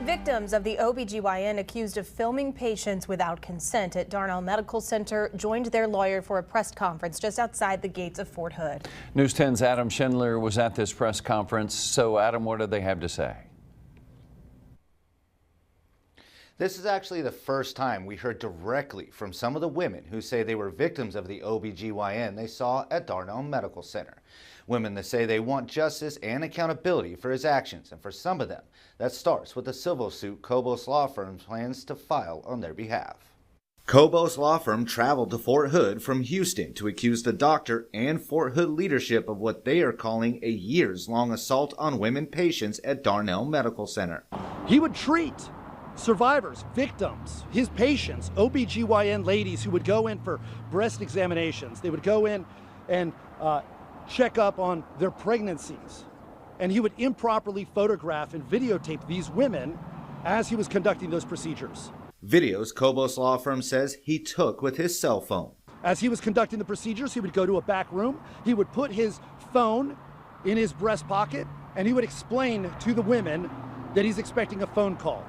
Victims of the OB-GYN accused of filming patients without consent at Darnall Medical Center joined their lawyer for a press conference just outside the gates of Fort Hood. News 10's Adam Schindler was at this press conference. So, Adam, what did they have to say? This is actually the first time we heard directly from some of the women who say they were victims of the OB-GYN they saw at Darnall Medical Center. Women that say they want justice and accountability for his actions, and for some of them, that starts with the civil suit Cobos Law Firm plans to file on their behalf. Cobos Law Firm traveled to Fort Hood from Houston to accuse the doctor and Fort Hood leadership of what they are calling a years-long assault on women patients at Darnall Medical Center. He would treat survivors, victims, his patients, OB-GYN ladies who would go in for breast examinations. They would go in and check up on their pregnancies. And he would improperly photograph and videotape these women as he was conducting those procedures. Videos Cobos Law Firm says he took with his cell phone. As he was conducting the procedures, he would go to a back room, he would put his phone in his breast pocket, and he would explain to the women that he's expecting a phone call.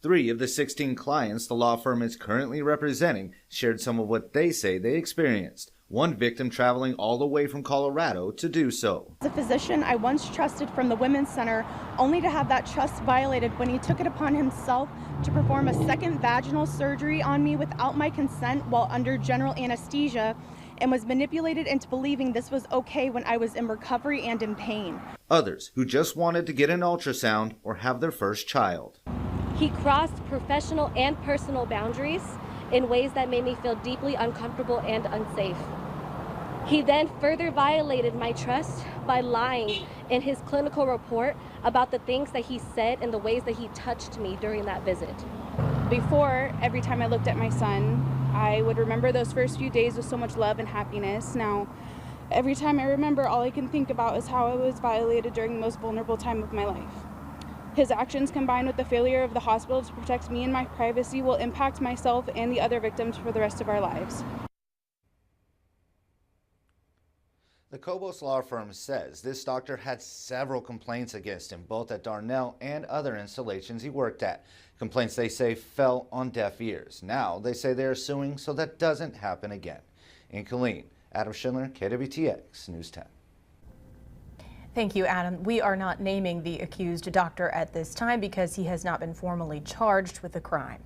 3 of the 16 clients the law firm is currently representing shared some of what they say they experienced. One victim traveling all the way from Colorado to do so. As a physician I once trusted from the Women's Center, only to have that trust violated when he took it upon himself to perform a second vaginal surgery on me without my consent while under general anesthesia, and was manipulated into believing this was okay when I was in recovery and in pain. Others who just wanted to get an ultrasound or have their first child. He crossed professional and personal boundaries in ways that made me feel deeply uncomfortable and unsafe. He then further violated my trust by lying in his clinical report about the things that he said and the ways that he touched me during that visit. Before, every time I looked at my son, I would remember those first few days with so much love and happiness. Now, every time I remember, all I can think about is how I was violated during the most vulnerable time of my life. His actions, combined with the failure of the hospital to protect me and my privacy, will impact myself and the other victims for the rest of our lives. The Cobos Law Firm says this doctor had several complaints against him, both at Darnall and other installations he worked at. Complaints they say fell on deaf ears. Now they say they are suing so that doesn't happen again. In Killeen, Adam Schindler, KWTX News 10. Thank you, Adam. We are not naming the accused doctor at this time because he has not been formally charged with the crime.